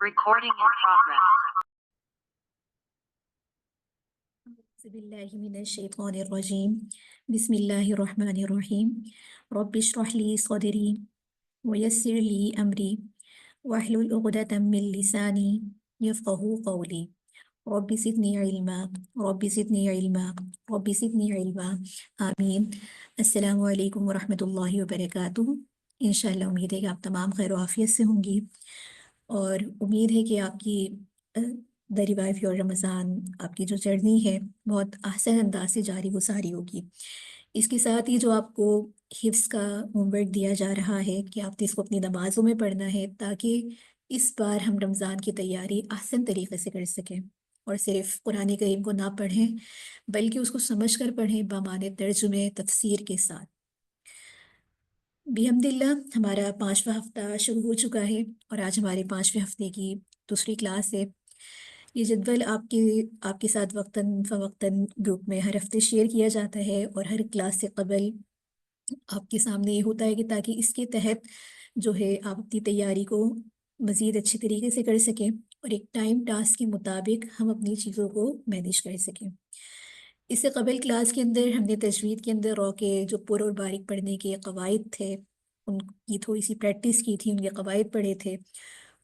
Recording in progress. أعوذ بالله من الشيطان الرجيم بسم الله الرحمن الرحيم رب اشرح لي صدري ويسر لي أمري واحلل عقدة من لساني يفقه قولي رب زدني علما رب زدني علما رب زدني علما آمین۔ السلام علیکم ورحمۃ اللہ وبرکاتہ۔ انشاءاللہ امید ہے کہ آپ تمام خیر و عافیت سے ہوں گی، اور امید ہے کہ آپ کی دا ریوائو یور رمضان، آپ کی جو جرنی ہے بہت احسن انداز سے جاری و ساری ہوگی۔ اس کے ساتھ ہی جو آپ کو حفظ کا ہوم ورک دیا جا رہا ہے کہ آپ نے اس کو اپنی نمازوں میں پڑھنا ہے، تاکہ اس بار ہم رمضان کی تیاری احسن طریقے سے کر سکیں، اور صرف قرآن کریم کو نہ پڑھیں بلکہ اس کو سمجھ کر پڑھیں، بمعنی ترجمے تفسیر کے ساتھ۔ بحمد اللہ ہمارا 5واں ہفتہ شروع ہو چکا ہے، اور آج ہمارے 5ویں ہفتے کی دوسری کلاس ہے۔ یہ جدول آپ کے ساتھ وقتاً فوقتاً گروپ میں ہر ہفتے شیئر کیا جاتا ہے، اور ہر کلاس سے قبل آپ کے سامنے یہ ہوتا ہے کہ تاکہ اس کے تحت جو ہے آپ اپنی تیاری کو مزید اچھی طریقے سے کر سکیں، اور ایک ٹائم ٹاسک کے مطابق ہم اپنی چیزوں کو مینیج کر سکیں۔ اس سے قبل کلاس کے اندر ہم نے تجوید کے اندر رو کے جو پر اور باریک پڑھنے کے قواعد تھے ان کی تھوڑی سی پریکٹس کی تھی، ان کے قواعد پڑھے تھے،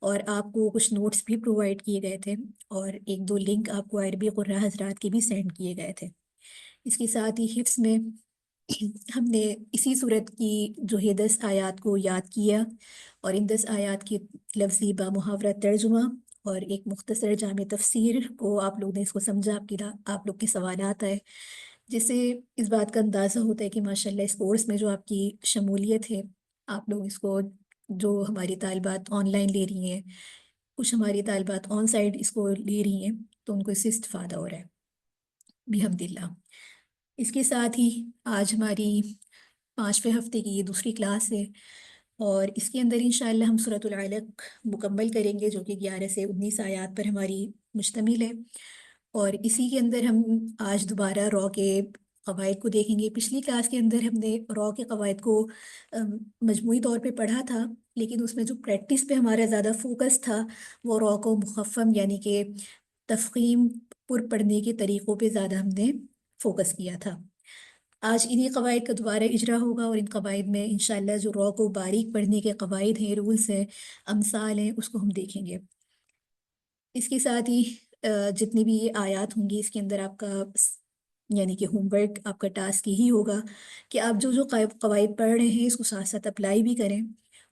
اور آپ کو کچھ نوٹس بھی پرووائڈ کیے گئے تھے، اور ایک دو لنک آپ کو عربی قراء حضرات کے بھی سینڈ کیے گئے تھے۔ اس کے ساتھ ہی حفظ میں ہم نے اسی صورت کی جو ہے 10 آیات کو یاد کیا، اور ان 10 آیات کی لفظی با محاورہ ترجمہ اور ایک مختصر جامع تفسیر کو آپ لوگ نے اس کو سمجھا، آپ لوگ کے سوالات آئے، جس سے اس بات کا اندازہ ہوتا ہے کہ ماشاءاللہ اس کورس میں جو آپ کی شمولیت ہے، آپ لوگ اس کو، جو ہماری طالبات آن لائن لے رہی ہیں، کچھ ہماری طالبات آن سائٹ اس کو لے رہی ہیں، تو ان کو اس سے استفادہ ہو رہا ہے بحمد اللہ۔ اس کے ساتھ ہی آج ہماری 5ویں ہفتے کی یہ دوسری کلاس ہے، اور اس کے اندر انشاءاللہ ہم سورۃ العلق مکمل کریں گے، جو کہ 11 سے 19 آیات پر ہماری مشتمل ہے، اور اسی کے اندر ہم آج دوبارہ رو کے قواعد کو دیکھیں گے۔ پچھلی کلاس کے اندر ہم نے رو کے قواعد کو مجموعی طور پہ پڑھا تھا، لیکن اس میں جو پریکٹس پہ ہمارا زیادہ فوکس تھا وہ رو کو مخفم یعنی کہ تفخیم پر پڑھنے کے طریقوں پہ زیادہ ہم نے فوکس کیا تھا۔ آج انہی قواعد کا دوبارہ اجرا ہوگا، اور ان قواعد میں انشاءاللہ جو رو کو باریک پڑھنے کے قواعد ہیں، رولز ہیں، امثال ہیں، اس کو ہم دیکھیں گے۔ اس کے ساتھ ہی جتنی بھی یہ آیات ہوں گی، اس کے اندر آپ کا یعنی کہ ہوم ورک، آپ کا ٹاسک یہی ہوگا کہ آپ جو قواعد پڑھ رہے ہیں اس کو ساتھ ساتھ اپلائی بھی کریں،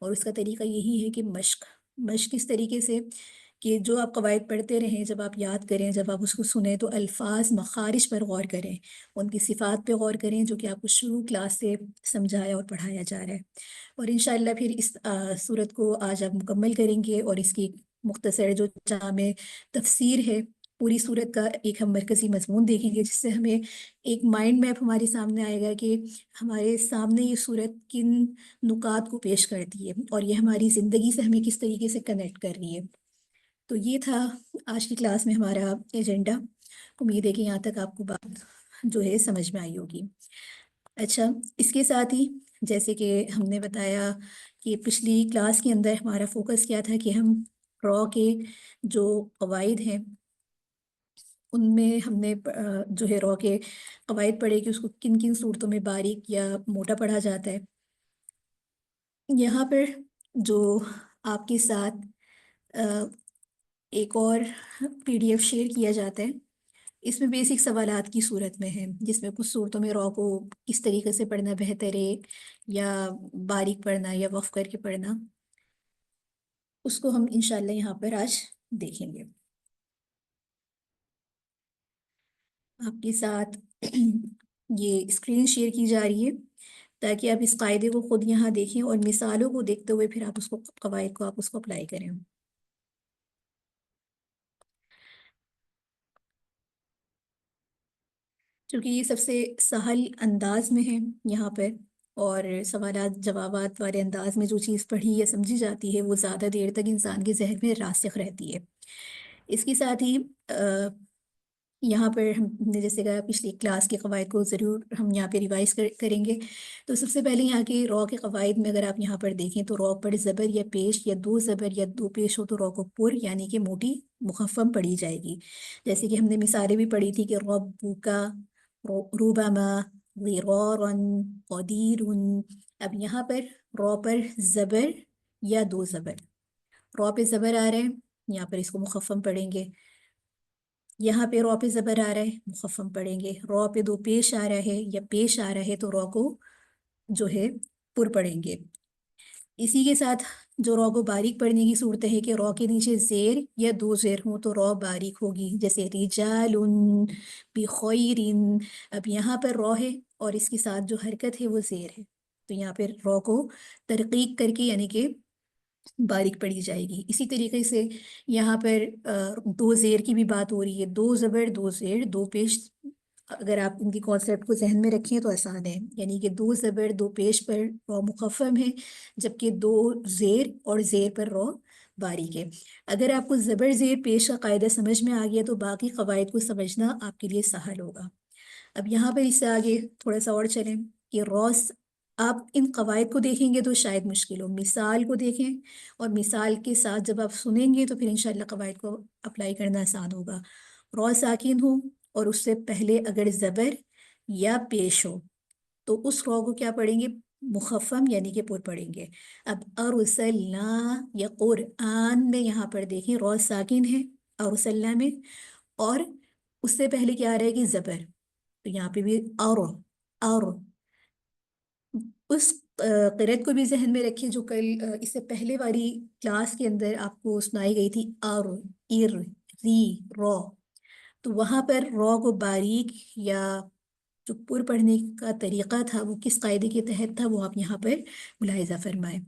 اور اس کا طریقہ یہی ہے کہ مشق اس طریقے سے کہ جو آپ قواعد پڑھتے رہیں، جب آپ یاد کریں، جب آپ اس کو سنیں تو الفاظ مخارج پر غور کریں، ان کی صفات پہ غور کریں جو کہ آپ کو شروع کلاس سے سمجھایا اور پڑھایا جا رہا ہے۔ اور انشاءاللہ پھر اس صورت کو آج آپ مکمل کریں گے، اور اس کی مختصر جو جامع تفسیر ہے پوری صورت کا ایک ہم مرکزی مضمون دیکھیں گے، جس سے ہمیں ایک مائنڈ میپ ہمارے سامنے آئے گا کہ ہمارے سامنے یہ صورت کن نکات کو پیش کرتی ہے، اور یہ ہماری زندگی سے ہمیں کس طریقے سے کنیکٹ کر رہی ہے۔ تو یہ تھا آج کی کلاس میں ہمارا ایجنڈا۔ امید ہے کہ یہاں تک آپ کو بات جو ہے سمجھ میں آئی ہوگی۔ اچھا، اس کے ساتھ ہی جیسے کہ ہم نے بتایا کہ پچھلی کلاس کے اندر ہمارا فوکس کیا تھا کہ ہم رو کے جو قواعد ہیں ان میں ہم نے جو ہے رو کے قواعد پڑھے کہ اس کو کن کن صورتوں میں باریک یا موٹا پڑھا جاتا ہے۔ یہاں پر جو آپ کے ساتھ ایک اور PDF شیئر کیا جاتا ہے، اس میں بیسک سوالات کی صورت میں ہے، جس میں کچھ صورتوں میں رو کو کس طریقے سے پڑھنا بہتر ہے، یا باریک پڑھنا یا وقف کر کے پڑھنا، اس کو ہم انشاءاللہ یہاں پر آج دیکھیں گے۔ آپ کے ساتھ یہ اسکرین شیئر کی جا رہی ہے تاکہ آپ اس قاعدے کو خود یہاں دیکھیں، اور مثالوں کو دیکھتے ہوئے پھر آپ اس کو قواعد کو آپ اس کو اپلائی کریں۔ چونکہ یہ سب سے سہل انداز میں ہے یہاں پر، اور سوالات جوابات والے انداز میں جو چیز پڑھی یا سمجھی جاتی ہے وہ زیادہ دیر تک انسان کے ذہن میں راسخ رہتی ہے۔ اس کے ساتھ ہی یہاں پر ہم نے جیسے کہا پچھلی کلاس کے قواعد کو ضرور ہم یہاں پہ ریوائز کریں گے. تو سب سے پہلے یہاں کے را کے قواعد میں اگر آپ یہاں پر دیکھیں تو را پر زبر یا پیش یا دو زبر یا دو پیش ہو تو را کو پر یعنی کہ موٹی مخفم پڑھی جائے گی. جیسے کہ ہم نے مثالیں بھی پڑھی تھی کہ ربک، ربما، ضرارا، قدیر. اب یہاں پر را پر زبر یا دو زبر، را پہ زبر آ رہا ہے، یہاں پر اس کو مخفم پڑھیں گے. یہاں پہ را پہ زبر آ رہا ہے، مخفم پڑھیں گے. را پہ دو پیش آ رہا ہے یا پیش آ رہا ہے تو را کو جو ہے پر پڑھیں گے. اسی کے ساتھ جو را کو باریک پڑھنے کی صورت ہے کہ را کے نیچے زیر یا دو زیر ہوں تو را باریک ہوگی، جیسے رجال بخیر. اب یہاں پر را ہے اور اس کے ساتھ جو حرکت ہے وہ زیر ہے، تو یہاں پر را کو ترقیق کر کے یعنی کہ باریک پڑھی جائے گی. اسی طریقے سے یہاں پر دو زیر کی بھی بات ہو رہی ہے، دو زبر دو زیر دو پیش. اگر آپ ان کی کانسیپٹ کو ذہن میں رکھیں تو آسان ہے، یعنی کہ دو زبر دو پیش پر را مخفم ہے، جبکہ دو زیر اور زیر پر را باریک ہے. اگر آپ کو زبر زیر پیش کا قاعدہ سمجھ میں آ گیا تو باقی قواعد کو سمجھنا آپ کے لیے سہل ہوگا. اب یہاں پر اس سے آگے تھوڑا سا اور چلیں کہ روس آپ ان قواعد کو دیکھیں گے تو شاید مشکل ہو، مثال کو دیکھیں اور مثال کے ساتھ جب آپ سنیں گے تو پھر انشاءاللہ قواعد کو اپلائی کرنا آسان ہوگا. را ساکن ہو اور اس سے پہلے اگر زبر یا پیش ہو تو اس را کو کیا پڑھیں گے؟ مخفم یعنی کہ پر پڑھیں گے. اب ارسلنا یا قرآن میں یہاں پر دیکھیں را ساکن ہے ارسلنا میں، اور اس سے پہلے کیا آ رہا ہے کہ زبر، تو یہاں پہ بھی اور اس قرأت کو بھی ذہن میں رکھیں جو کل اس سے پہلے والی کلاس کے اندر آپ کو سنائی گئی تھی، ار، ری، را. تو وہاں پر را کو باریک یا جو پر پڑھنے کا طریقہ تھا وہ کس قاعدے کے تحت تھا وہ آپ یہاں پر ملاحظہ فرمائیں.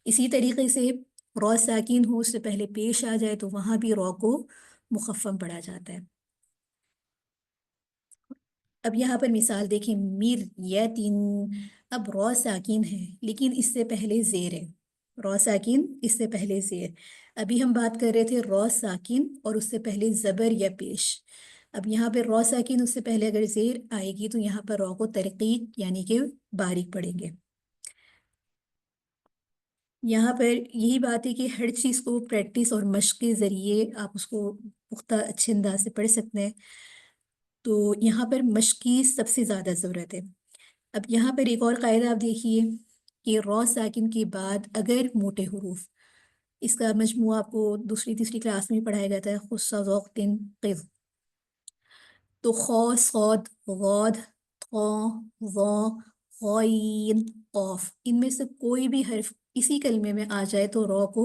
اسی طریقے سے را ساکین ہو اس سے پہلے پیش آ جائے تو وہاں بھی را کو مخفم پڑھا جاتا ہے. اب یہاں پر مثال دیکھیں، میر یتین. اب را ساکین ہے لیکن اس سے پہلے زیر ہے، را ساکین اس سے پہلے زیر. ابھی ہم بات کر رہے تھے را ساکین اور اس سے پہلے زبر یا پیش. اب یہاں پر را ساکین اس سے پہلے اگر زیر آئے گی تو یہاں پر را کو ترقیق یعنی کہ باریک پڑھیں گے. یہاں پر یہی بات ہے کہ ہر چیز کو پریکٹس اور مشق کے ذریعے آپ اس کو پختہ اچھے انداز سے پڑھ سکتے ہیں، تو یہاں پر مشق کی سب سے زیادہ ضرورت ہے. اب یہاں پر ایک اور قاعدہ آپ دیکھیے کہ را ساکن کے بعد اگر موٹے حروف، اس کا مجموعہ آپ کو دوسری تیسری کلاس میں پڑھایا جاتا ہے، خص ذوق تن قذ. تو خو، صاد، غاد، طا، ظا، غین، قاف، ان میں سے کوئی بھی حرف اسی کلمے میں آ جائے تو را کو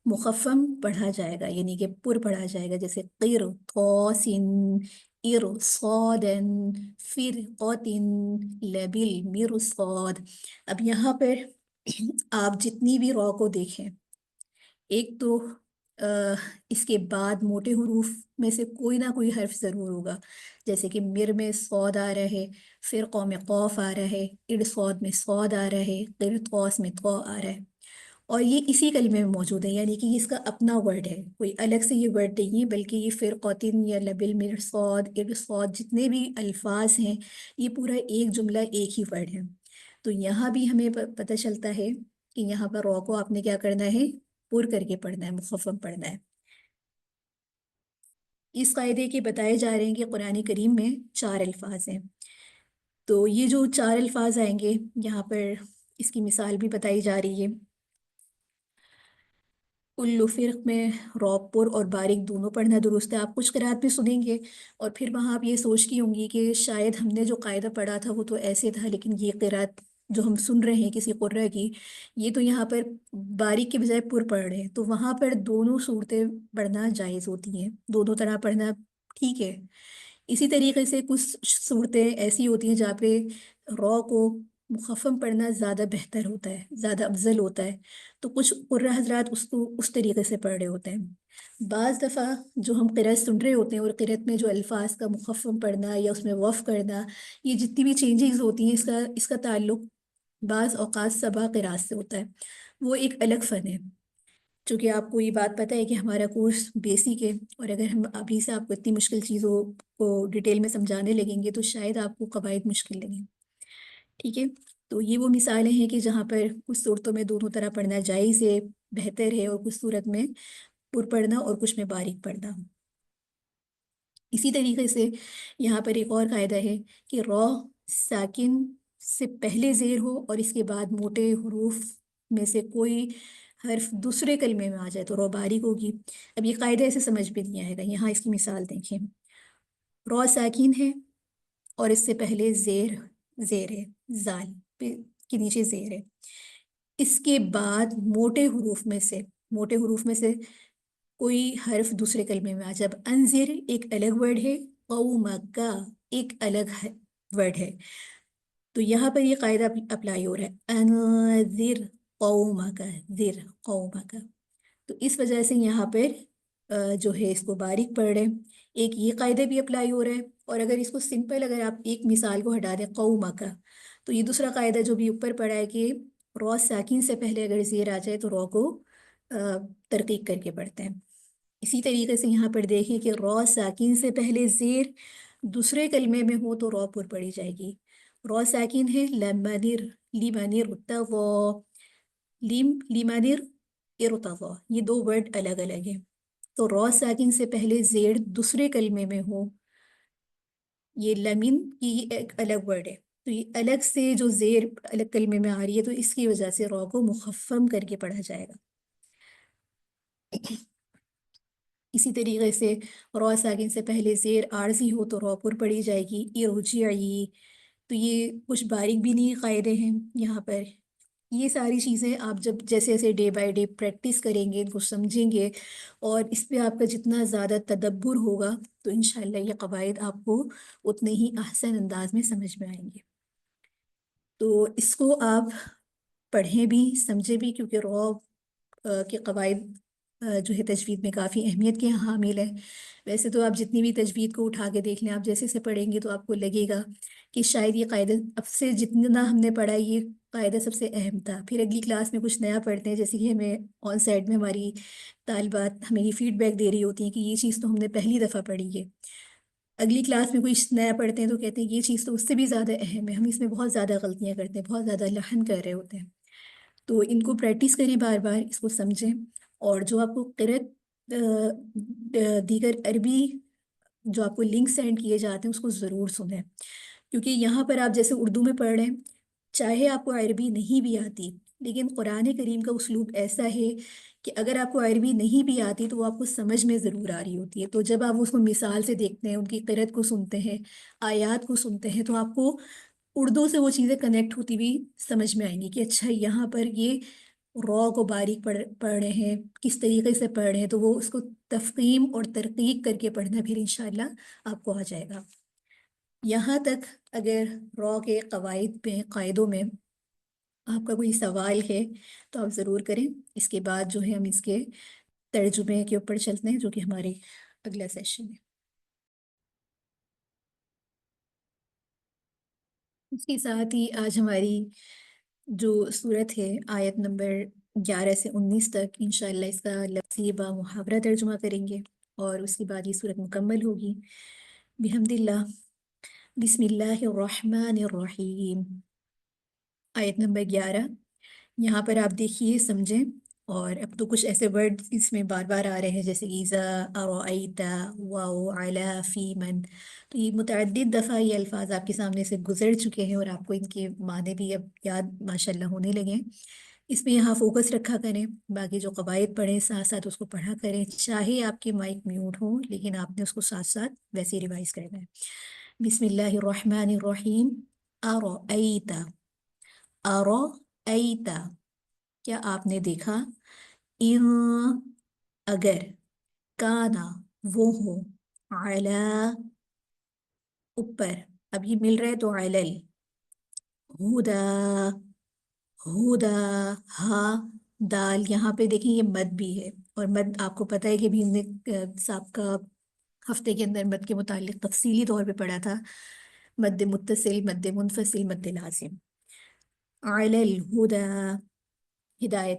مخفم پڑھا جائے گا یعنی کہ پر پڑھا جائے گا، جیسے قر، قاسن، ار، صادن، فرقاتن، لبل، مرصاد. اب یہاں پر آپ جتنی بھی را کو دیکھیں، ایک تو اس کے بعد موٹے حروف میں سے کوئی نہ کوئی حرف ضرور ہوگا، جیسے کہ مر میں صاد آ رہا ہے، پھر قو میں قوف آ رہا ہے، اڑ صاد میں صاد آ رہا ہے، قر قوس میں قو آ رہا ہے، اور یہ اسی کلمے میں موجود ہے، یعنی کہ اس کا اپنا ورڈ ہے، کوئی الگ سے یہ ورڈ نہیں ہے، بلکہ یہ فرقاتن یا لبل مرصاد ارصاد جتنے بھی الفاظ ہیں یہ پورا ایک جملہ ایک ہی ورڈ ہے. تو یہاں بھی ہمیں پتہ چلتا ہے کہ یہاں پر را کو آپ نے کیا کرنا ہے؟ پر کر کے پڑھنا ہے، مخفف پڑھنا ہے. اس قاعدے کے بتائے جا رہے ہیں کہ قرآن کریم میں 4 الفاظ ہیں، تو یہ جو 4 الفاظ آئیں گے یہاں پر اس کی مثال بھی بتائی جا رہی ہے. کل فرق میں را پر اور باریک دونوں پڑھنا درست ہے. آپ کچھ قرآت میں سنیں گے اور پھر وہاں آپ یہ سوچتی ہوں گی کہ شاید ہم نے جو قاعدہ پڑھا تھا وہ تو ایسے تھا، لیکن یہ قرآت جو ہم سن رہے ہیں کسی قرہ کی، یہ تو یہاا پر باریک کے بجائے پر پڑھ رہے ہیں، تو وہاں پر دونوں صورتیں پڑھنا جائز ہوتی ہیں، دونوں طرح پڑھنا ٹھیک ہے. اسی طریقے سے کچھ صورتیں ایسی ہوتی ہیں جہاں پہ را کو مخفم پڑھنا زیادہ بہتر ہوتا ہے، زیادہ افضل ہوتا ہے، تو کچھ قرہ حضرات اس کو اس طریقے سے پڑھ رہے ہوتے ہیں. بعض دفعہ جو ہم قرأت سن رہے ہوتے ہیں اور قرأت میں جو الفاظ کا مخفم پڑھنا یا اس میں وقف کرنا، یہ جتنی بھی چینجز ہوتی ہیں اس کا تعلق بعض اوقات سبا قرأت سے ہوتا ہے، وہ ایک الگ فن ہے. چونکہ آپ کو یہ بات پتہ ہے کہ ہمارا کورس بیسک ہے، اور اگر ہم ابھی سے آپ کو اتنی مشکل چیزوں کو ڈیٹیل میں سمجھانے لگیں گے تو شاید آپ کو قواعد مشکل لگیں. ٹھیک ہے. تو یہ وہ مثالیں ہیں کہ جہاں پر کچھ صورتوں میں دونوں طرح پڑھنا جائز ہے، بہتر ہے، اور کچھ صورت میں پر پڑھنا اور کچھ میں باریک پڑھنا. اسی طریقے سے یہاں پر ایک اور قاعدہ ہے کہ را ساکن سے پہلے زیر ہو اور اس کے بعد موٹے حروف میں سے کوئی حرف دوسرے کلمے میں آ جائے تو را باریک ہوگی. اب یہ قاعدہ ایسے سمجھ بھی نہیں آئے گا. یہاں اس کی مثال دیکھیں. را ساکن ہے اور اس سے پہلے زیر ہے، زال کے نیچے زیر ہے. اس کے بعد موٹے حروف میں سے کوئی حرف دوسرے کلمے میں آ جائے. اب انذر ایک الگ ورڈ ہے، قومک ایک الگ ورڈ ہے. تو یہاں پر یہ قاعدہ اپلائی ہو رہا ہے، انذر قومک، ذر قومک. تو اس وجہ سے یہاں پر جو ہے اس کو باریک پڑھ رہے ہیں. ایک یہ قاعدہ بھی اپلائی ہو رہا ہے. اور اگر اس کو سمپل، اگر آپ ایک مثال کو ہٹا دیں قومک، تو یہ دوسرا قاعدہ جو بھی اوپر پڑھا ہے کہ را ساکن سے پہلے اگر زیر آ جائے تو را کو ترقیق کر کے پڑھتے ہیں. اسی طریقے سے یہاں پر دیکھیں کہ را ساکن سے پہلے زیر دوسرے کلمے میں ہو تو را پر پڑھی جائے گی. را ساکن ہے لمنر، لیمنر ارتضا، لیمنر ارتضا، یہ دو ورڈ الگ الگ ہیں. تو را ساکن سے پہلے زیر دوسرے کلمے میں ہو، یہ لمن کی ایک الگ ورڈ ہے، تو یہ الگ سے جو زیر الگ کلمے میں آ رہی ہے تو اس کی وجہ سے را کو مخفم کر کے پڑھا جائے گا. اسی طریقے سے را ساکن سے پہلے زیر عارضی ہو تو را پر پڑھی جائے گی، ارجعی. تو یہ کچھ باریک بھی نہیں قاعدے ہیں یہاں پر. یہ ساری چیزیں آپ جب جیسے جیسے ڈے بائی ڈے پریکٹس کریں گے، ان کو سمجھیں گے، اور اس پہ آپ کا جتنا زیادہ تدبر ہوگا تو انشاءاللہ یہ قواعد آپ کو اتنے ہی احسن انداز میں سمجھ میں آئیں گے. تو اس کو آپ پڑھیں بھی سمجھیں بھی، کیونکہ کے قواعد جو ہے تجوید میں کافی اہمیت کے حامل ہے. ویسے تو آپ جتنی بھی تجوید کو اٹھا کے دیکھ لیں، آپ جیسے سے پڑھیں گے تو آپ کو لگے گا کہ شاید یہ قاعدہ اب سے جتنا ہم نے پڑھا یہ قاعدہ سب سے اہم تھا. پھر اگلی کلاس میں کچھ نیا پڑھتے ہیں، جیسے کہ ہمیں آن سائٹ میں ہماری طالبات ہمیں یہ فیڈ بیک دے رہی ہوتی ہیں کہ یہ چیز تو ہم نے پہلی دفعہ پڑھی ہے. اگلی کلاس میں کوئی نیا پڑھتے ہیں تو کہتے ہیں یہ چیز تو اس سے بھی زیادہ اہم ہے، ہم اس میں بہت زیادہ غلطیاں کرتے ہیں، بہت زیادہ لحن کر رہے ہوتے ہیں. تو ان کو پریکٹس کریں، بار بار اس کو سمجھیں. اور جو آپ کو قرأت دیگر عربی جو آپ کو لنک سینڈ کیے جاتے ہیں اس کو ضرور سنیں، کیونکہ یہاں پر آپ جیسے اردو میں پڑھ رہے ہیں، چاہے آپ کو عربی نہیں بھی آتی لیکن قرآن کریم کا اسلوب ایسا ہے کہ اگر آپ کو عربی نہیں بھی آتی تو وہ آپ کو سمجھ میں ضرور آ رہی ہوتی ہے. تو جب آپ اس کو مثال سے دیکھتے ہیں، ان کی قرأت کو سنتے ہیں، آیات کو سنتے ہیں، تو آپ کو اردو سے وہ چیزیں کنیکٹ ہوتی ہوئی سمجھ میں آئیں گی کہ اچھا یہاں پر یہ را کو باریک پڑھ رہے ہیں، کس طریقے سے پڑھ رہے ہیں. تو وہ اس کو تفخیم اور ترقیق کر کے پڑھنا پھر انشاءاللہ آپ کو آ جائے گا. یہاں تک اگر را کے قاعدوں میں آپ کا کوئی سوال ہے تو آپ ضرور کریں. اس کے بعد جو ہے ہم اس کے ترجمے کے اوپر چلتے ہیں، جو کہ ہمارے اگلا سیشن ہے. اس کے ساتھ ہی آج ہماری جو صورت ہے آیت نمبر 11 سے 19 تک انشاءاللہ اس کا لفظی با محاورہ ترجمہ کریں گے، اور اس کے بعد یہ صورت مکمل ہوگی بحمد اللہ. بسم اللہ الرحمن الرحیم. آیت نمبر 11. یہاں پر آپ دیکھیے، سمجھیں. اور اب تو کچھ ایسے ورڈ اس میں بار بار آ رہے ہیں جیسے ایزا، ارائیتا، واو، علا، فی، من. تو یہ متعدد دفعہ یہ الفاظ آپ کے سامنے سے گزر چکے ہیں اور آپ کو ان کے معنی بھی اب یاد ماشاءاللہ ہونے لگے ہیں. اس میں یہاں فوکس رکھا کریں، باقی جو قواعد پڑھیں ساتھ ساتھ اس کو پڑھا کریں، چاہے آپ کے مائک میوٹ ہوں لیکن آپ نے اس کو ساتھ ساتھ ویسے ہی ریوائز کرنا ہے. بسم اللہ الرحمن الرحیم. ارائیتا، ارائیتا، کیا آپ نے دیکھا، ان، اگر، کانا، وہ ہو، علا، اوپر. اب یہ مل رہا ہے تو علل، ہدا، ہدا، ہا، دال. یہاں پہ دیکھیں یہ مد بھی ہے، اور مد آپ کو پتہ ہے کہ بھی ہم نے سابقہ ہفتے کے اندر مد کے متعلق تفصیلی طور پہ پڑھا تھا. مد متصل، مد منفصل، مد لازم. علی الہدا، ہدایت.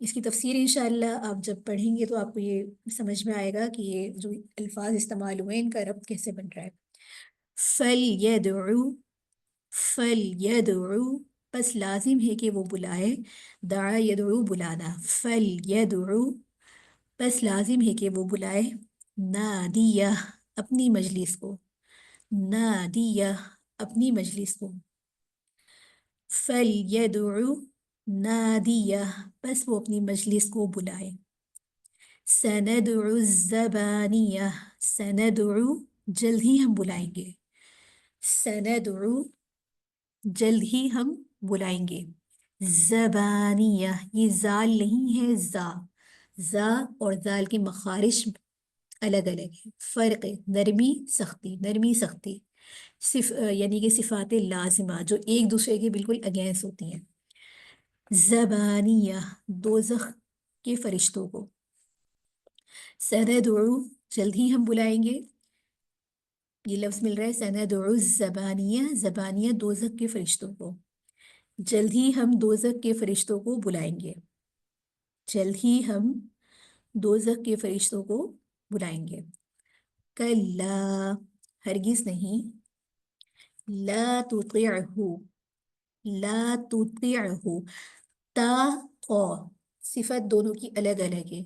اس کی تفسیر انشاءاللہ آپ جب پڑھیں گے تو آپ کو یہ سمجھ میں آئے گا کہ یہ جو الفاظ استعمال ہوئے ان کا ربط کیسے بن رہا ہے۔ فَلْيَدْعُو، فَلْيَدْعُو، بس لازم ہے کہ وہ بلائے، دعا یدعو بلانا، فَلْيَدْعُو، بس لازم ہے کہ وہ بلائے، نادیہ، اپنی مجلس کو، نادیہ، اپنی مجلس کو، فَلْيَدْعُو نادیہ، بس وہ اپنی مجلس کو بلائے، سَنَدْعُ الزَّبَانِيَّةَ، سَنَدْعُ، جلد ہی ہم بلائیں گے، سَنَدْعُ، جلد ہی ہم بلائیں گے، زبانیہ، یہ زال نہیں ہے، زا، زا اور زال کی مخارج الگ الگ ہے، فرق ہے، نرمی سختی، نرمی سختی، یعنی کہ صفات لازمہ جو ایک دوسرے کے بالکل اگینسٹ ہوتی ہیں، زبانیہ، دوزخ کے فرشتوں کو، سندعو، جلد ہی ہم بلائیں گے، یہ لفظ مل رہا ہے سندعو الزبانیہ، زبانیہ دوزخ کے فرشتوں کو، جلد ہی ہم دوزخ کے فرشتوں کو بلائیں گے، جلد ہی ہم دوزخ کے فرشتوں کو بلائیں گے، کلا، ہرگز نہیں، لا تطیعہ، لا تطیعہ، تا قو، صفت دونوں کی الگ الگ ہے،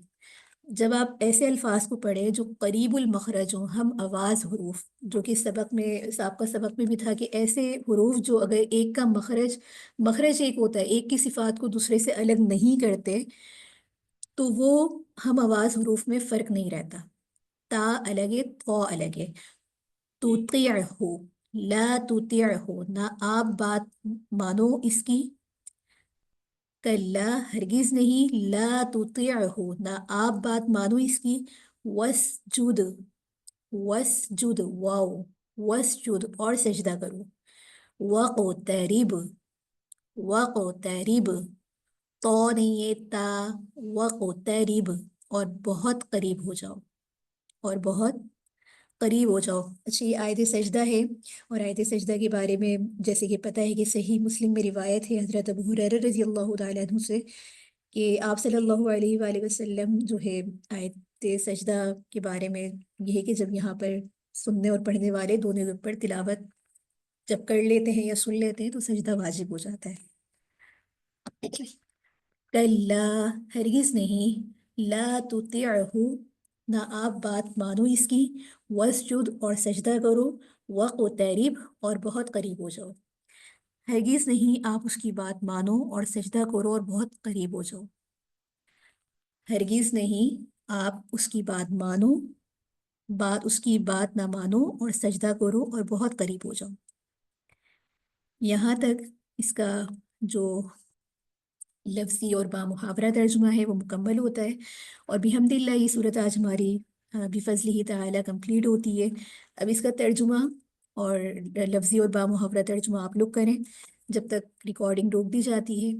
جب آپ ایسے الفاظ کو پڑھیں جو قریب المخرج ہوں، ہم آواز حروف، جو کہ سبق میں، سابقہ سبق میں بھی تھا کہ ایسے حروف جو اگر ایک کا مخرج، مخرج ایک ہوتا ہے، ایک کی صفات کو دوسرے سے الگ نہیں کرتے تو وہ ہم آواز حروف میں فرق نہیں رہتا، تا الگ ہے، قو الگ ہے، تطیعہ، لا تطیعہ، نہ آپ بات مانو اس کی، کلا، ہرگز نہیں، لا تطیعہ، نہ آپ بات مانو اس کی، وسجد، وسجد، واو، وسجد، اور سجدہ کرو، وقترب، وقترب، تو نہیں ہے، تا، وقترب، اور بہت قریب ہو جاؤ، اور بہت قریب ہو جاؤ۔ اچھا، یہ آیت سجدہ ہے، اور آیت سجدہ کے بارے میں جیسے کہ پتہ ہے کہ صحیح مسلم میں روایت ہے حضرت ابو ہریرہ رضی اللہ تعالیٰ عنہ سے کہ آپ صلی اللہ علیہ وآلہ وسلم جو ہے آیت سجدہ کے بارے میں یہ ہے کہ جب یہاں پر سننے اور پڑھنے والے دونوں کے اوپر تلاوت جب کر لیتے ہیں یا سن لیتے ہیں تو سجدہ واجب ہو جاتا ہے۔ کلا، ہرگز نہیں، لا تطیعہ، نہ آپ بات مانو اس کی، وسجد، اور سجدہ کرو، وقترب، اور بہت قریب ہو جاؤ، ہرگز نہیں آپ اس کی بات مانو اور سجدہ کرو اور بہت قریب ہو جاؤ، ہرگز نہیں آپ اس کی بات مانو، اس کی بات نہ مانو اور سجدہ کرو اور بہت قریب ہو جاؤ۔ یہاں تک اس کا جو لفظی اور بامحاورہ ترجمہ ہے وہ مکمل ہوتا ہے، اور بحمدللہ یہ صورت آج ہماری بفضلہ تعالی کمپلیٹ ہوتی ہے۔ اب اس کا ترجمہ اور لفظی اور بامحاورہ ترجمہ آپ لوگ کریں جب تک ریکارڈنگ روک دی جاتی ہے،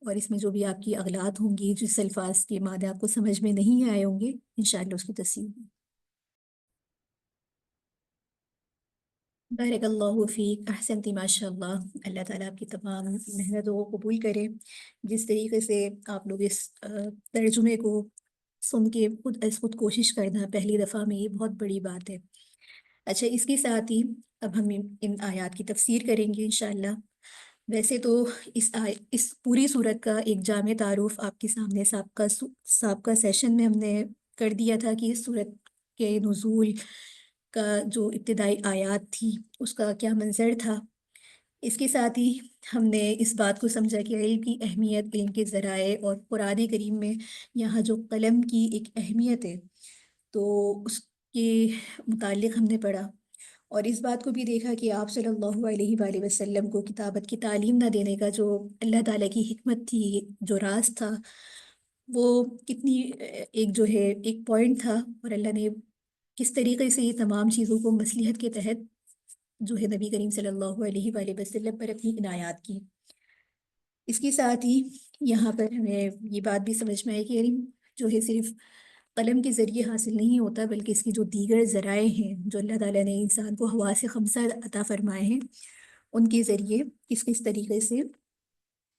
اور اس میں جو بھی آپ کی اغلاط ہوں گی، جس الفاظ کے معنی آپ کو سمجھ میں نہیں آئے ہوں گے، انشاءاللہ اس کی تصحیح ہوگی۔ بارک اللہ فیک، احسنتی، ماشاء اللہ، اللہ تعالیٰ آپ کی تمام محنتوں کو قبول کرے۔ جس طریقے سے آپ لوگ اس ترجمے کو سن کے خود از خود کوشش کرنا پہلی دفعہ میں، یہ بہت بڑی بات ہے۔ اچھا، اس کے ساتھ ہی اب ہم ان آیات کی تفسیر کریں گے انشاءاللہ۔ ویسے تو اس پوری صورت کا ایک جامع تعارف آپ کے سامنے سابقہ سیشن میں ہم نے کر دیا تھا کہ اس صورت کے نزول کا جو ابتدائی آیات تھی اس کا کیا منظر تھا۔ اس کے ساتھ ہی ہم نے اس بات کو سمجھا کہ علم کی اہمیت، علم کے ذرائع، اور قرآن کریم میں یہاں جو قلم کی ایک اہمیت ہے تو اس کے متعلق ہم نے پڑھا، اور اس بات کو بھی دیکھا کہ آپ صلی اللہ علیہ وآلہ وسلم کو کتابت کی تعلیم نہ دینے کا جو اللہ تعالیٰ کی حکمت تھی، جو راز تھا، وہ کتنی ایک جو ہے ایک پوائنٹ تھا، اور اللہ نے کس طریقے سے یہ تمام چیزوں کو مصلحت کے تحت جو ہے نبی کریم صلی اللہ علیہ وآلہ وسلم پر اپنی عنایات کی۔ اس کے ساتھ ہی یہاں پر ہمیں یہ بات بھی سمجھ میں آئی کہ علم جو ہے صرف قلم کے ذریعے حاصل نہیں ہوتا، بلکہ اس کی جو دیگر ذرائع ہیں جو اللہ تعالیٰ نے انسان کو حواس خمسہ عطا فرمائے ہیں، ان کے ذریعے کس کس طریقے سے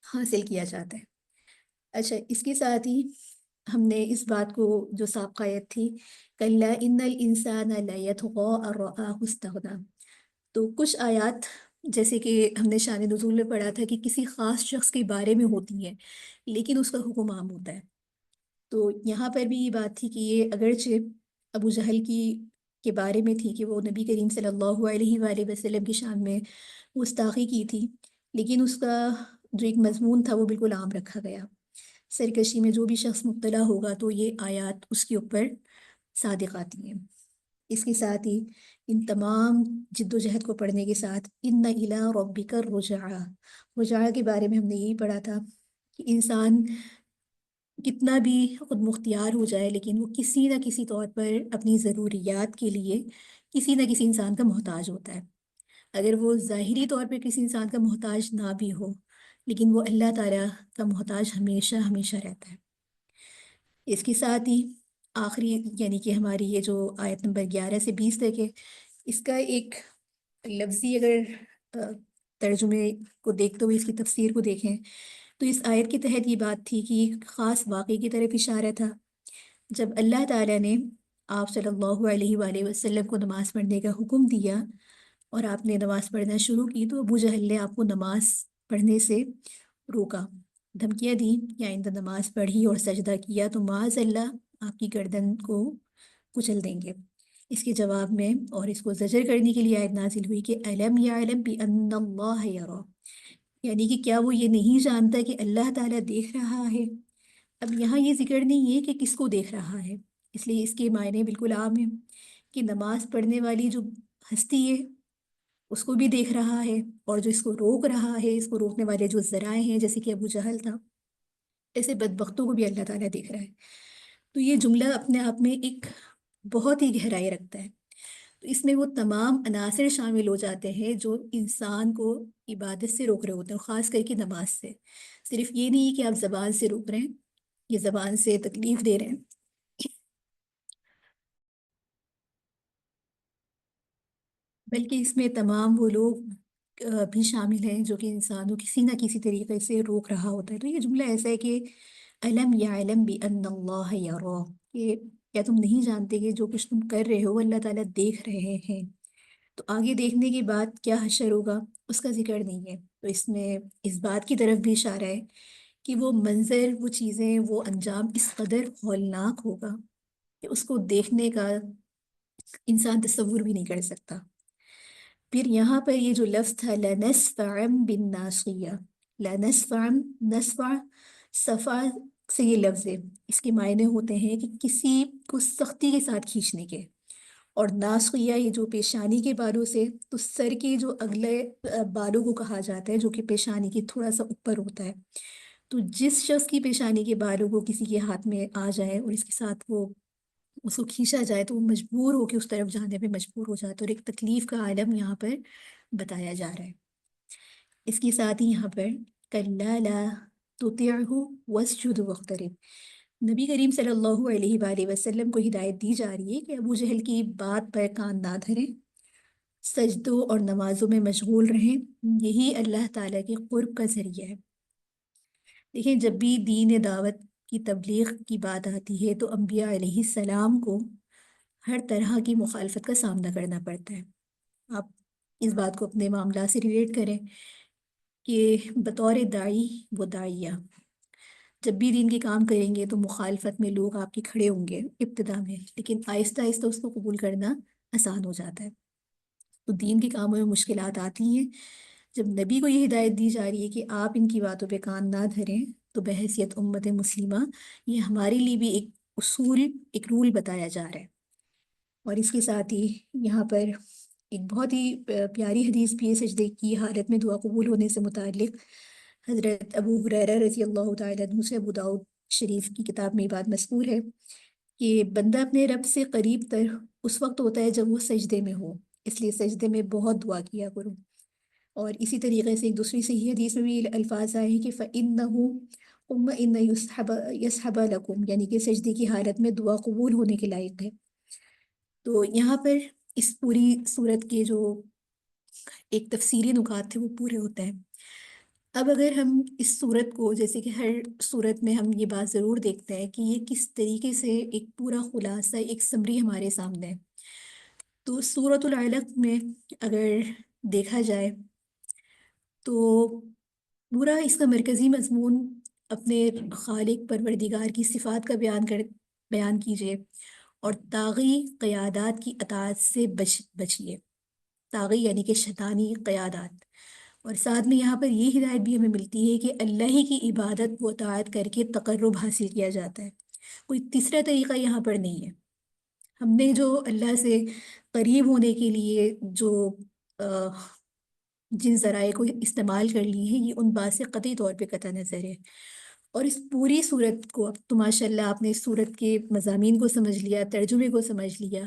حاصل کیا جاتا ہے۔ اچھا، اس کے ساتھ ہی ہم نے اس بات کو، جو سابقہ آیت تھی، کلا ان الانسان لیطغی ان رآہ استغنی، تو کچھ آیات جیسے کہ ہم نے شان نزول میں پڑھا تھا کہ کسی خاص شخص کے بارے میں ہوتی ہیں لیکن اس کا حکم عام ہوتا ہے، تو یہاں پر بھی یہ بات تھی کہ یہ اگرچہ ابو جہل کے بارے میں تھی کہ وہ نبی کریم صلی اللہ علیہ وآلہ وسلم کی شان میں گستاخی کی تھی، لیکن اس کا جو ایک مضمون تھا وہ بالکل عام رکھا گیا۔ سرکشی میں جو بھی شخص مبتلا ہوگا تو یہ آیات اس کے اوپر صادق آتی ہیں۔ اس کے ساتھ ہی ان تمام جد و جہد کو پڑھنے کے ساتھ ان الی ربک الرجعی، رجعہ کے بارے میں ہم نے یہی پڑھا تھا کہ انسان کتنا بھی خود مختار ہو جائے لیکن وہ کسی نہ کسی طور پر اپنی ضروریات کے لیے کسی نہ کسی انسان کا محتاج ہوتا ہے، اگر وہ ظاہری طور پہ کسی انسان کا محتاج نہ بھی ہو لیکن وہ اللہ تعالیٰ کا محتاج ہمیشہ ہمیشہ رہتا ہے۔ اس کے ساتھ ہی آخری یعنی کہ ہماری یہ جو آیت نمبر 11 سے 20 تک ہے، اس کا ایک لفظی اگر ترجمے کو دیکھتے ہوئے اس کی تفسیر کو دیکھیں تو اس آیت کے تحت یہ بات تھی کہ ایک خاص واقعے کی طرف اشارہ تھا، جب اللہ تعالیٰ نے آپ صلی اللہ علیہ وآلہ وسلم کو نماز پڑھنے کا حکم دیا اور آپ نے نماز پڑھنا شروع کی تو ابو جہل نے آپ کو نماز پڑھنے سے روکا، دھمکیاں دی یا آئندہ نماز پڑھی اور سجدہ کیا تو معاذ اللہ آپ کی گردن کو کچل دیں گے۔ اس کے جواب میں اور اس کو زجر کرنے کے لیے آیت نازل ہوئی کہ الم یعلم بان اللہ یری، یعنی کہ کیا وہ یہ نہیں جانتا کہ اللہ تعالیٰ دیکھ رہا ہے۔ اب یہاں یہ ذکر نہیں ہے کہ کس کو دیکھ رہا ہے، اس لیے اس کے معنی بالکل عام ہیں کہ نماز پڑھنے والی جو ہستی ہے اس کو بھی دیکھ رہا ہے، اور جو اس کو روک رہا ہے، اس کو روکنے والے جو ذرائع ہیں جیسے کہ ابو جہل تھا، ایسے بدبختوں کو بھی اللہ تعالیٰ دیکھ رہا ہے۔ تو یہ جملہ اپنے آپ میں ایک بہت ہی گہرائی رکھتا ہے، تو اس میں وہ تمام عناصر شامل ہو جاتے ہیں جو انسان کو عبادت سے روک رہے ہوتے ہیں، خاص کر کے نماز سے۔ صرف یہ نہیں کہ آپ زبان سے روک رہے ہیں، یہ زبان سے تکلیف دے رہے ہیں، بلکہ اس میں تمام وہ لوگ بھی شامل ہیں جو کہ انسان کو کسی نہ کسی طریقے سے روک رہا ہوتا ہے۔ تو یہ جملہ ایسا ہے کہ الم یعلم بان اللہ یری، کہ کیا تم نہیں جانتے کہ جو کچھ تم کر رہے ہو اللہ تعالیٰ دیکھ رہے ہیں، تو آگے دیکھنے کے بعد کیا حشر ہوگا اس کا ذکر نہیں ہے، تو اس میں اس بات کی طرف بھی اشارہ ہے کہ وہ منظر، وہ چیزیں، وہ انجام اس قدر ہولناک ہوگا کہ اس کو دیکھنے کا انسان تصور بھی نہیں کر سکتا۔ پھر یہاں پر یہ جو لفظ تھا لَنَسْفَعًا بِالنَّاصِيَةِ، لَنَسْفَعًا، نسفع صفا سے یہ لفظ ہے، اس کے معنی ہوتے ہیں کہ کسی کو سختی کے ساتھ کھینچنے کے، اور ناصیہ یہ جو پیشانی کے بالوں سے، تو سر کے جو اگلے بالوں کو کہا جاتا ہے جو کہ پیشانی کے تھوڑا سا اوپر ہوتا ہے، تو جس شخص کی پیشانی کے بالوں کو کسی کے ہاتھ میں آ جائے اور اس کے ساتھ وہ اس کو کھینچا جائے تو وہ مجبور ہو کے اس طرف جانے پہ مجبور ہو جاتا ہے، اور ایک تکلیف کا عالم یہاں پر بتایا جا رہا ہے۔ اس کے ساتھ ہی یہاں پر کَلَّا لَا تُطِعْهُ وَاسْجُدْ وَاقْتَرِب، نبی کریم صلی اللہ علیہ وآلہ وسلم کو ہدایت دی جا رہی ہے کہ ابو جہل کی بات پر کان نہ دھریں، سجدوں اور نمازوں میں مشغول رہیں، یہی اللہ تعالیٰ کے قرب کا ذریعہ ہے۔ دیکھیں، جب بھی دین دعوت کی تبلیغ کی بات آتی ہے تو انبیاء علیہ السلام کو ہر طرح کی مخالفت کا سامنا کرنا پڑتا ہے۔ آپ اس بات کو اپنے معاملات سے ریلیٹ کریں کہ بطور داعی و داعیہ جب بھی دین کے کام کریں گے تو مخالفت میں لوگ آپ کے کھڑے ہوں گے ابتدا میں، لیکن آہستہ آہستہ اس کو قبول کرنا آسان ہو جاتا ہے۔ تو دین کے کاموں میں مشکلات آتی ہیں، جب نبی کو یہ ہدایت دی جا رہی ہے کہ آپ ان کی باتوں پہ کان نہ دھریں، تو بحیثیت امت مسلمہ یہ ہمارے لیے بھی ایک اصول، ایک رول بتایا جا رہا ہے۔ اور اس کے ساتھ ہی یہاں پر ایک بہت ہی پیاری حدیث بھی ہے سجدے کی حالت میں دعا قبول ہونے سے متعلق، حضرت ابو ہریرہ رضی اللہ تعالیٰ عنہ سے ابو داؤد شریف کی کتاب میں یہ بات مذکور ہے کہ بندہ اپنے رب سے قریب تر اس وقت ہوتا ہے جب وہ سجدے میں ہو، اس لیے سجدے میں بہت دعا کیا کرو۔ اور اسی طریقے سے ایک دوسری صحیح حدیث میں بھی الفاظ آئے ہیں کہ فَإِنَّهُ ثُمَّ إِنَّ يَسْحَبَ لَكُمْ، یعنی کہ سجدے کی حالت میں دعا قبول ہونے کے لائق ہے۔ تو یہاں پر اس پوری صورت کے جو ایک تفسیری نکات تھے وہ پورے ہوتے ہیں۔ اب اگر ہم اس صورت کو، جیسے کہ ہر صورت میں ہم یہ بات ضرور دیکھتے ہیں کہ یہ کس طریقے سے ایک پورا خلاصہ، ایک سمری ہمارے سامنے ہے، تو سورۃ العلق میں اگر دیکھا جائے تو پورا اس کا مرکزی مضمون اپنے خالق پروردگار کی صفات کا بیان کیجیے، اور طاغی قیادات کی اطاعت سے بچیے۔ طاغی یعنی کہ شیطانی قیادات، اور ساتھ میں یہاں پر یہ ہدایت بھی ہمیں ملتی ہے کہ اللہ ہی کی عبادت و اطاعت کر کے تقرب حاصل کیا جاتا ہے، کوئی تیسرا طریقہ یہاں پر نہیں ہے۔ ہم نے جو اللہ سے قریب ہونے کے لیے جو جن ذرائع کو استعمال کر لی ہیں، یہ ان بات سے قطعی طور پہ قطع نظر ہے۔ اور اس پوری صورت کو، اب تو ماشاء اللہ آپ نے اس صورت کے مضامین کو سمجھ لیا، ترجمے کو سمجھ لیا،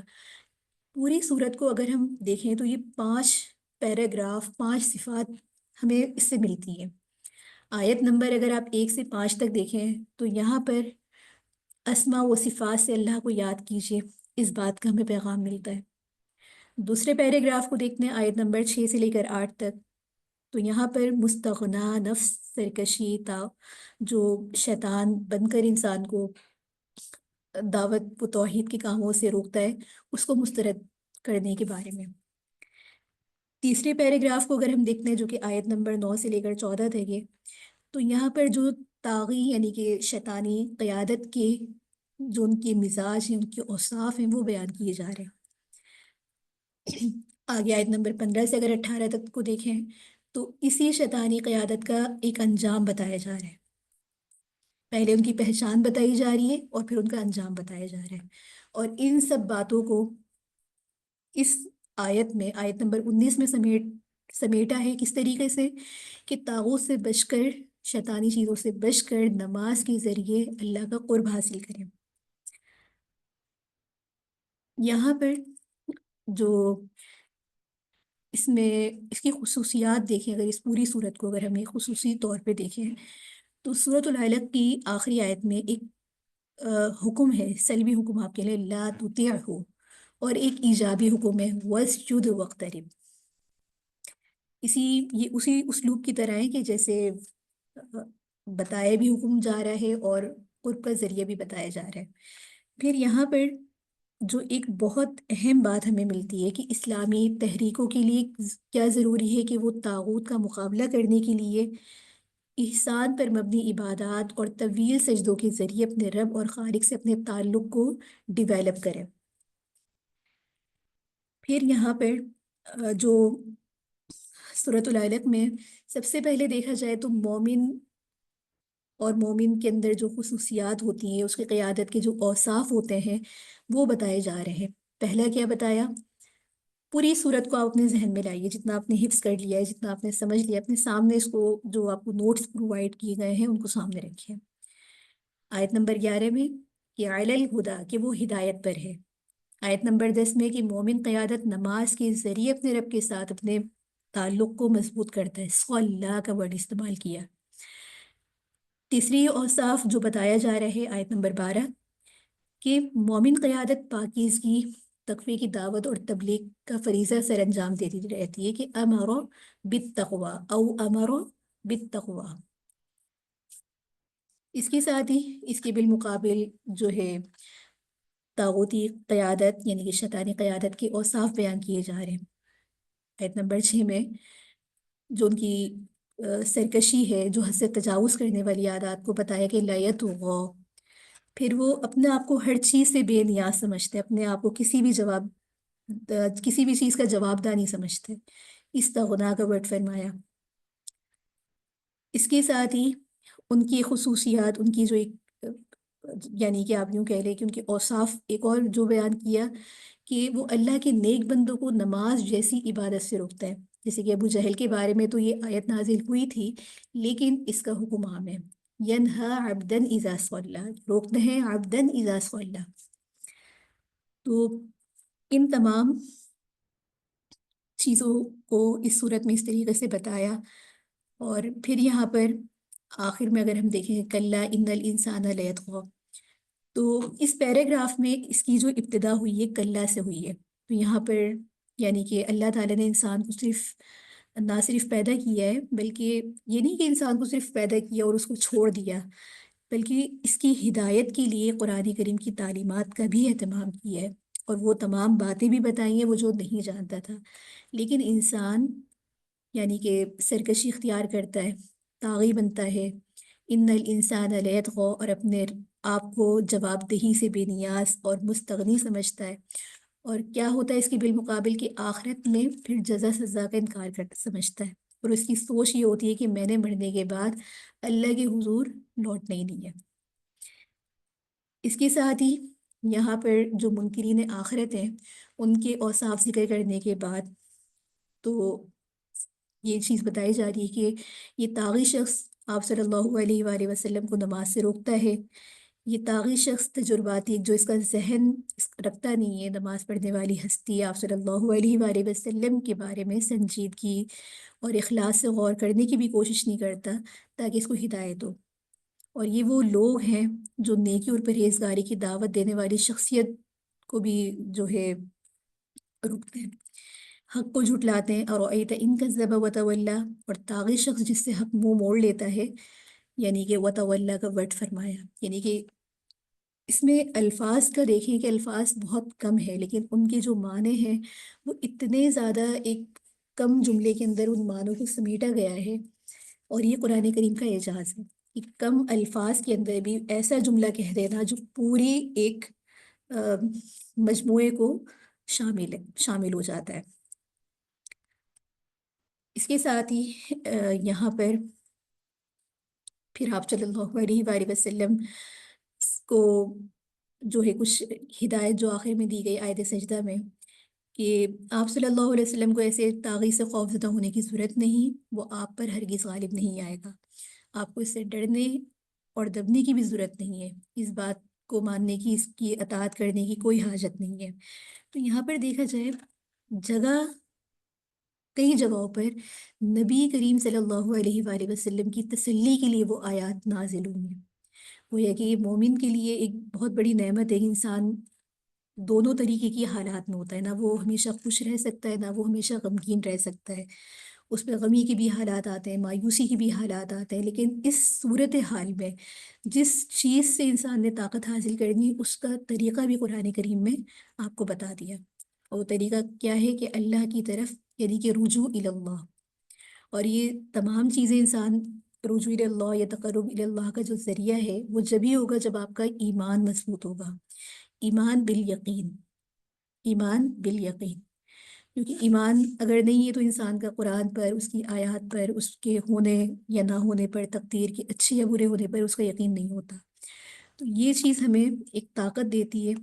پوری صورت کو اگر ہم دیکھیں تو یہ 5 پیراگراف، 5 صفات ہمیں اس سے ملتی ہیں۔ آیت نمبر اگر آپ 1 سے 5 تک دیکھیں تو یہاں پر اسماء و صفات سے اللہ کو یاد کیجیے، اس بات کا ہمیں پیغام ملتا ہے۔ دوسرے پیراگراف کو دیکھتے ہیں آیت نمبر 6 سے لے کر 8 تک، تو یہاں پر مستغنا نفس سرکشی تا، جو شیطان بن کر انسان کو دعوت و توحید کے کاموں سے روکتا ہے، اس کو مسترد کرنے کے بارے میں۔ تیسرے پیراگراف کو اگر ہم دیکھتے ہیں جو کہ آیت نمبر 9 سے لے کر 14 تک ہے، تو یہاں پر جو طاغی یعنی کہ شیطانی قیادت کے جو ان کے مزاج ہیں، ان کے اوصاف ہیں، وہ بیان کیے جا رہے ہیں۔ آگے آیت نمبر 15 سے اگر 18 تک کو دیکھیں تو اسی شیطانی قیادت کا ایک انجام بتایا جا رہا ہے۔ پہلے ان کی پہچان بتائی جا رہی ہے اور پھر ان کا انجام بتایا جا رہا ہے، اور ان سب باتوں کو اس آیت میں، آیت نمبر 19 میں سمیٹا ہے، کس طریقے سے کہ طاغوت سے بچ کر، شیطانی چیزوں سے بچ کر نماز کے ذریعے اللہ کا قرب حاصل کریں۔ یہاں پر جو اس میں اس کی خصوصیات دیکھیں، اگر اس پوری صورت کو اگر ہمیں خصوصی طور پہ دیکھیں تو سورۃ العلق کی آخری آیت میں ایک حکم ہے، سلبی حکم آپ کے لیے، لا تطیعہ، اور ایک ایجابی حکم ہے، واسجد واقترب۔ یہ اسی اسلوب کی طرح ہے کہ جیسے بتایا بھی حکم جا رہا ہے اور قرب کا ذریعہ بھی بتایا جا رہا ہے۔ پھر یہاں پر جو ایک بہت اہم بات ہمیں ملتی ہے کہ اسلامی تحریکوں کے لیے کیا ضروری ہے کہ وہ طاغوت کا مقابلہ کرنے کے لیے احسان پر مبنی عبادات اور طویل سجدوں کے ذریعے اپنے رب اور خالق سے اپنے تعلق کو ڈیویلپ کریں۔ پھر یہاں پر جو سورۃ العلق میں سب سے پہلے دیکھا جائے تو مومن اور مومن کے اندر جو خصوصیات ہوتی ہیں، اس کی قیادت کے جو اوصاف ہوتے ہیں، وہ بتائے جا رہے ہیں۔ پہلا کیا بتایا؟ پوری صورت کو آپ اپنے ذہن میں لائیے، جتنا آپ نے حفظ کر لیا ہے، جتنا آپ نے سمجھ لیا، اپنے سامنے اس کو، جو آپ کو نوٹس پرووائڈ کیے گئے ہیں ان کو سامنے رکھیں۔ آیت نمبر 11 میں کہ علی الہدا، کہ وہ ہدایت پر ہے۔ آیت نمبر 10 میں کہ مومن قیادت نماز کے ذریعے اپنے رب کے ساتھ اپنے تعلق کو مضبوط کرتا ہے، صلی کا ورڈ استعمال کیا۔ تیسری اوصاف جو بتایا جا رہا ہے آیت نمبر 12 کہ مومن قیادت پاکیزگی، تقوی کی دعوت اور تبلیغ کا فریضہ سر انجام دیتی رہتی ہے، کہ امرو بالتقوی او امرو بالتقوی۔ اس کے ساتھ ہی اس کے بالمقابل جو ہے طاغوتی قیادت یعنی کہ شیطانی قیادت کے اوصاف بیان کیے جا رہے ہیں۔ آیت نمبر 6 میں جو ان کی سرکشی ہے، جو حد سے تجاوز کرنے والی عادات کو بتایا کہ لا یطغوا، پھر وہ اپنے آپ کو ہر چیز سے بے نیاز سمجھتے، اپنے آپ کو کسی بھی چیز کا جواب دہ نہیں سمجھتے، استغنا کا ورڈ فرمایا۔ اس کے ساتھ ہی ان کی خصوصیات، ان کی جو ایک یعنی کہ آپ یوں کہہ لیں کہ ان کے اوصاف ایک اور جو بیان کیا کہ وہ اللہ کے نیک بندوں کو نماز جیسی عبادت سے روکتا ہے۔ جیسے کہ ابو جہل کے بارے میں تو یہ آیت نازل ہوئی تھی، لیکن اس کا حکم عام ہے، ینہا عبدا اذا صلی، روکتے ہیں عبدا اذا صلی۔ تو ان تمام چیزوں کو اس صورت میں اس طریقے سے بتایا، اور پھر یہاں پر آخر میں اگر ہم دیکھیں کلا ان الانسان لیطغی، تو اس پیراگراف میں اس کی جو ابتدا ہوئی ہے کلا سے ہوئی ہے، تو یہاں پر یعنی کہ اللہ تعالیٰ نے انسان کو صرف نہ صرف پیدا کیا ہے، بلکہ یہ نہیں کہ انسان کو صرف پیدا کیا اور اس کو چھوڑ دیا، بلکہ اس کی ہدایت کے لیے قرآن کریم کی تعلیمات کا بھی اہتمام کیا ہے، اور وہ تمام باتیں بھی بتائی ہیں وہ جو نہیں جانتا تھا۔ لیکن انسان یعنی کہ سرکشی اختیار کرتا ہے، طاغی بنتا ہے، ان الانسان لیطغی، اور اپنے آپ کو جواب دہی سے بے نیاز اور مستغنی سمجھتا ہے، اور کیا ہوتا ہے اس کے بالمقابل کہ آخرت میں پھر جزا سزا کا انکار کرتا سمجھتا ہے، اور اس کی سوچ یہ ہوتی ہے کہ میں نے مرنے کے بعد اللہ کے حضور لوٹنا ہی نہیں ہے۔ اس کے ساتھ ہی یہاں پر جو منکرین آخرت ہیں ان کے اوصاف ذکر کرنے کے بعد تو یہ چیز بتائی جا رہی ہے کہ یہ طاغی شخص آپ صلی اللہ علیہ وآلہ وسلم کو نماز سے روکتا ہے۔ یہ طاغی شخص تجرباتی جو اس کا ذہن رکھتا نہیں ہے نماز پڑھنے والی ہستی آپ صلی اللہ علیہ وآلہ وسلم کے بارے میں سنجیدگی اور اخلاص سے غور کرنے کی بھی کوشش نہیں کرتا تاکہ اس کو ہدایت ہو۔ اور یہ وہ لوگ ہیں جو نیکی اور پرہیزگاری کی دعوت دینے والی شخصیت کو بھی جو ہے روکتے ہیں، حق کو جھٹلاتے ہیں۔ اور ایت ان کذب وتولی، اور طاغی شخص جس سے حق منہ موڑ لیتا ہے، یعنی کہ وتولی کا ورڈ فرمایا، یعنی کہ اس میں الفاظ کا دیکھیں کہ الفاظ بہت کم ہے لیکن ان کے جو معنی ہیں وہ اتنے زیادہ ایک کم جملے کے اندر ان معنوں کو سمیٹا گیا ہے، اور یہ قرآن کریم کا اعجاز ہے کہ کم الفاظ کے اندر بھی ایسا جملہ کہہ دینا جو پوری ایک مجموعے کو شامل ہو جاتا ہے۔ اس کے ساتھ ہی یہاں پر پھر آپ صلی اللہ علیہ وآلہ وسلم کو جو ہے کچھ ہدایت جو آخر میں دی گئی آیت سجدہ میں، کہ آپ صلی اللہ علیہ وسلم کو ایسے طاغی سے خوفزدہ ہونے کی ضرورت نہیں، وہ آپ پر ہرگز غالب نہیں آئے گا، آپ کو اس سے ڈرنے اور دبنے کی بھی ضرورت نہیں ہے، اس بات کو ماننے کی، اس کی اطاعت کرنے کی کوئی حاجت نہیں ہے۔ تو یہاں پر دیکھا جائے کئی جگہوں پر نبی کریم صلی اللہ علیہ وآلہ وسلم کی تسلی کے لیے وہ آیات نازل ہوئی ہیں۔ وہ یہ کہ یہ مومن کے لیے ایک بہت بڑی نعمت ہے کہ انسان دونوں طریقے کی حالات میں ہوتا ہے، نہ وہ ہمیشہ خوش رہ سکتا ہے نہ وہ ہمیشہ غمگین رہ سکتا ہے، اس پہ غمی کے بھی حالات آتے ہیں، مایوسی کے بھی حالات آتے ہیں، لیکن اس صورت حال میں جس چیز سے انسان نے طاقت حاصل کرنی اس کا طریقہ بھی قرآن کریم میں آپ کو بتا دیا، اور وہ طریقہ کیا ہے کہ اللہ کی طرف، یعنی کہ رجوع الی اللہ، اور یہ تمام چیزیں انسان رجوع الی اللہ یا تقرب الی اللہ کا جو ذریعہ ہے وہ جبھی ہوگا جب آپ کا ایمان مضبوط ہوگا، ایمان بالیقین، ایمان بالیقین، کیونکہ ایمان اگر نہیں ہے تو انسان کا قرآن پر، اس کی آیات پر، اس کے ہونے یا نہ ہونے پر، تقدیر کے اچھے یا برے ہونے پر اس کا یقین نہیں ہوتا۔ تو یہ چیز ہمیں ایک طاقت دیتی ہے،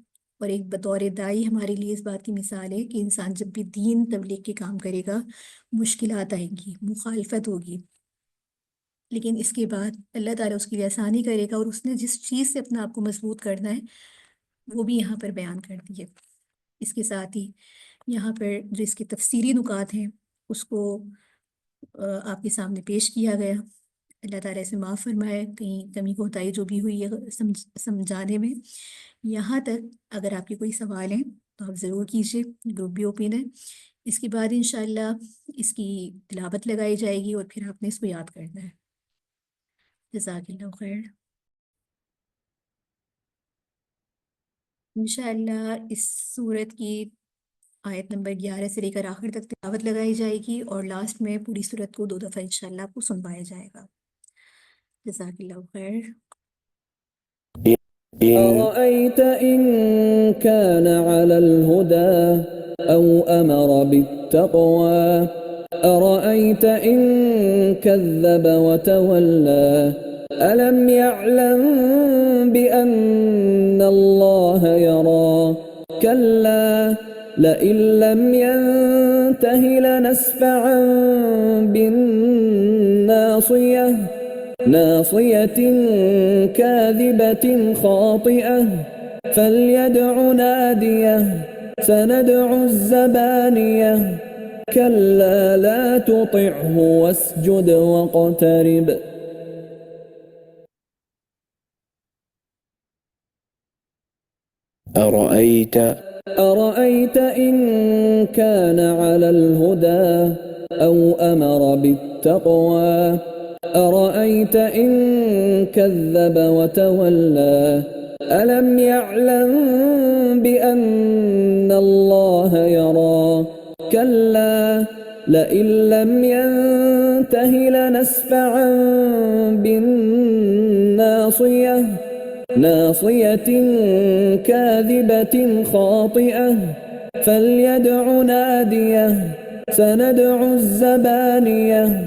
اور ایک بطور داعی ہمارے لیے اس بات کی مثال ہے کہ انسان جب بھی دین تبلیغ کے کام کرے گا مشکلات آئیں گی، مخالفت ہوگی، لیکن اس کے بعد اللہ تعالیٰ اس کے لیے آسانی کرے گا، اور اس نے جس چیز سے اپنا آپ کو مضبوط کرنا ہے وہ بھی یہاں پر بیان کر دی ہے۔ اس کے ساتھ ہی یہاں پر جو اس کے تفسیری نکات ہیں اس کو آپ کے سامنے پیش کیا گیا۔ اللہ تعالیٰ اسے معاف فرمائے، کہیں کمی کوتاہی جو بھی ہوئی ہے سمجھانے میں۔ یہاں تک اگر آپ کے کوئی سوال ہیں تو آپ ضرور کیجیے، گروپ بھی اوپن ہے۔ اس کے بعد انشاءاللہ اس کی تلاوت لگائی جائے گی اور پھر آپ نے اس کو یاد کرنا ہے۔ جزاک اللہ خیر۔ انشاءاللہ اس صورت کی آیت نمبر 11 سے لے کر آخر تک تلاوت لگائی جائے گی، اور لاسٹ میں پوری صورت کو 2 دفعہ انشاءاللہ آپ کو سنوایا جائے گا۔ جزاک اللہ خیر۔ أرأيت إن كان على الهدى أو أمر بالتقوى أرأيت إن كذب وتولى ألم يعلم بأن الله يرى كلا لئن لم ينته لنسفعا بالناصية ناصية كاذبة خاطئة فليدع ناديه سندع الزبانية كلا لا تطعه واسجد واقترب أرأيت أرأيت إن كان على الهدى أو أمر بالتقوى أرأيت إن كذب وتولى ألم يعلم بأن الله يرى كلا لئن لم ينته لنسفعا بالناصية ناصية كاذبة خاطئة فليدع ناديه سندع الزبانية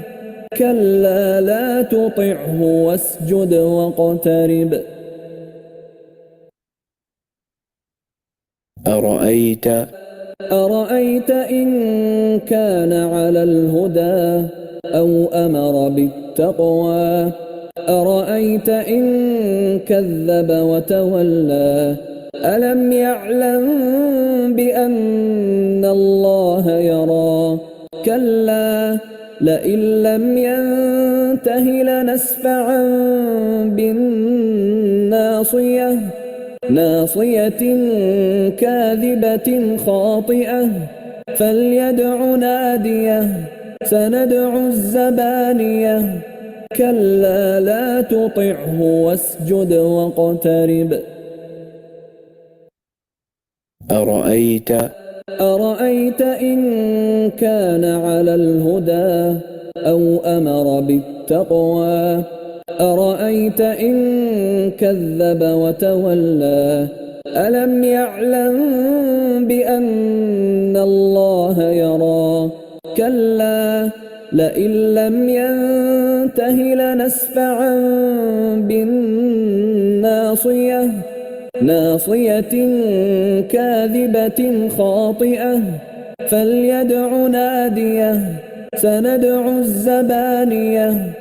كلا لا تطعه واسجد واقترب أرأيت إن كان على الهدى أو أمر بالتقوى أرأيت إن كذب وتولى ألم يعلم بأن الله يرى كلا لئن لم ينته لنسفعا بالناصية ناصية كاذبة خاطئة فليدع ناديه سندع الزبانية كلا لا تطعه واسجد واقترب أرأيت إن كان على الهدى أو أمر بالتقوى أرأيت إن كذب وتولى ألم يعلم بأن الله يرى كلا لئن لم ينته لنسفعا بالناصية ناصية كاذبة خاطئة فليدع ناديه سندع الزبانية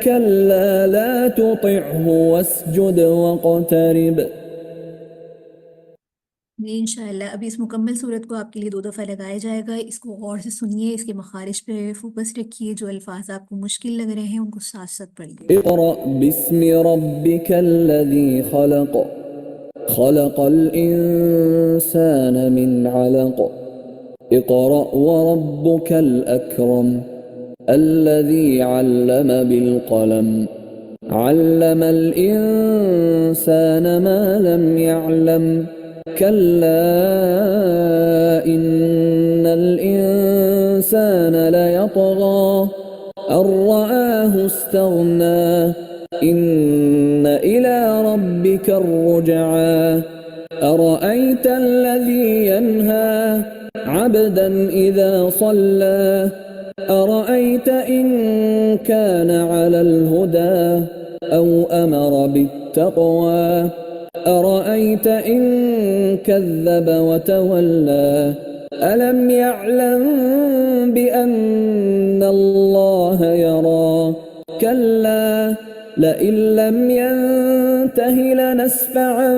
كلا لا تطعه واسجد واقترب جی انشاءاللہ ابھی اس مکمل صورت کو آپ کے لیے 2 دفعہ لگایا جائے گا. اس کو غور سے سنیے, اس کے مخارج پہ فوکس رکھیے, جو الفاظ آپ کو مشکل لگ رہے ہیں ان کو ساتھ ساتھ پڑھیے. اقرأ باسم ربك الذي خلق خلق الإنسان من علق اقرأ وربك الأكرم الذي علم بالقلم علم الإنسان ما لم يعلم كلا إن الإنسان ليطغى أن رآه استغنى إن إلى ربك الرجعى أرأيت الذي ينهى عبدا إذا صلى أرأيت إن كان على الهدى أو أمر بالتقوى أرأيت إن كذب وتولى ألم يعلم بأن الله يرى كلا لئن لم ينته لنسفعا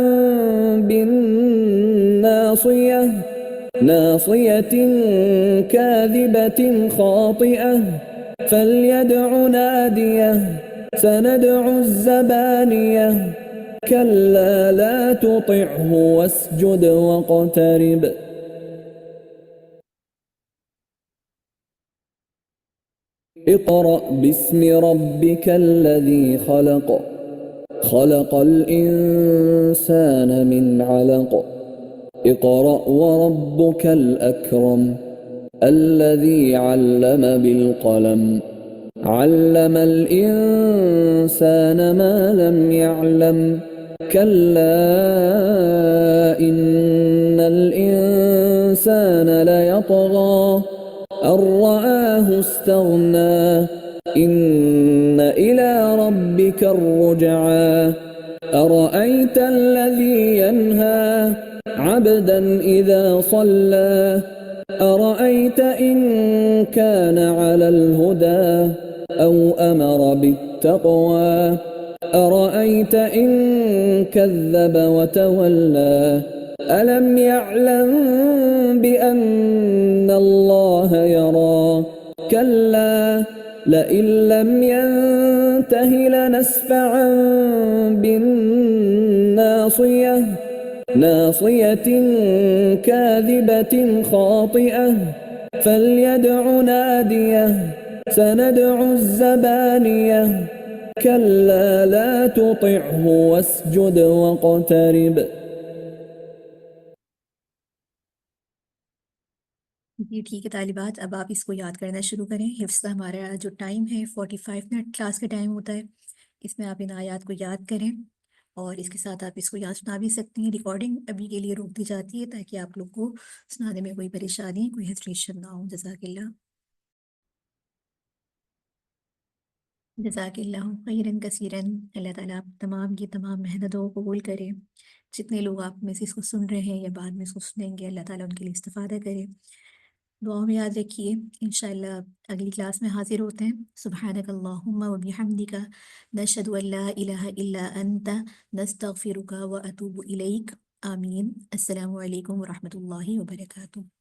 بالناصية ناصية كاذبة خاطئة فليدع ناديه سندع الزبانية كلا لا تطعه واسجد واقترب اقرأ باسم ربك الذي خلق خلق الإنسان من علق اقرأ وربك الأكرم الذي علم بالقلم علم الإنسان ما لم يعلم كلا إن الإنسان ليطغى أن رآه استغنى إن إلى ربك الرجعى أرأيت الذي ينهى عبدا إذا صلى أرأيت إن كان على الهدى أو أمر بالتقوى أرأيت إن كذب وتولى ألم يعلم بأن الله يرى كلا لئن لم ينته لنسفعا بالناصية ناصية كاذبة خاطئة فليدع ناديه سندع الزبانية كلا لا تطعه واسجد واقترب. جی ٹھیک ہے طالبات، اب آپ اس کو یاد کرنا شروع کریں۔ حفظ کا ہمارا جو ٹائم ہے 45 منٹ کلاس کا ٹائم ہوتا ہے، اس میں آپ ان آیات کو یاد کریں اور اس کے ساتھ آپ اس کو یاد سنا بھی سکتی ہیں۔ ریکارڈنگ ابھی کے لیے روک دی جاتی ہے تاکہ آپ لوگ کو سنانے میں کوئی پریشانی، کوئی ہیزیٹیشن نہ ہو۔ جزاک اللہ، جزاک اللہ خیرن کثیرن۔ اللہ تعالیٰ آپ تمام کی تمام محنتوں کو قبول کرے۔ جتنے لوگ آپ میں سے اس کو سن رہے ہیں یا بعد میں اس کو سنیں گے، اللہ تعالیٰ ان کے لیے استفادہ کرے۔ دعاؤں میں یاد رکھیے، انشاءاللہ اگلی کلاس میں حاضر ہوتے ہیں۔ سبحانک اللہم و بحمدک، نشہد ان لا الہ الا انت، نستغفرک و اتوب الیک۔ آمین۔ السلام علیکم ورحمۃ اللہ وبرکاتہ۔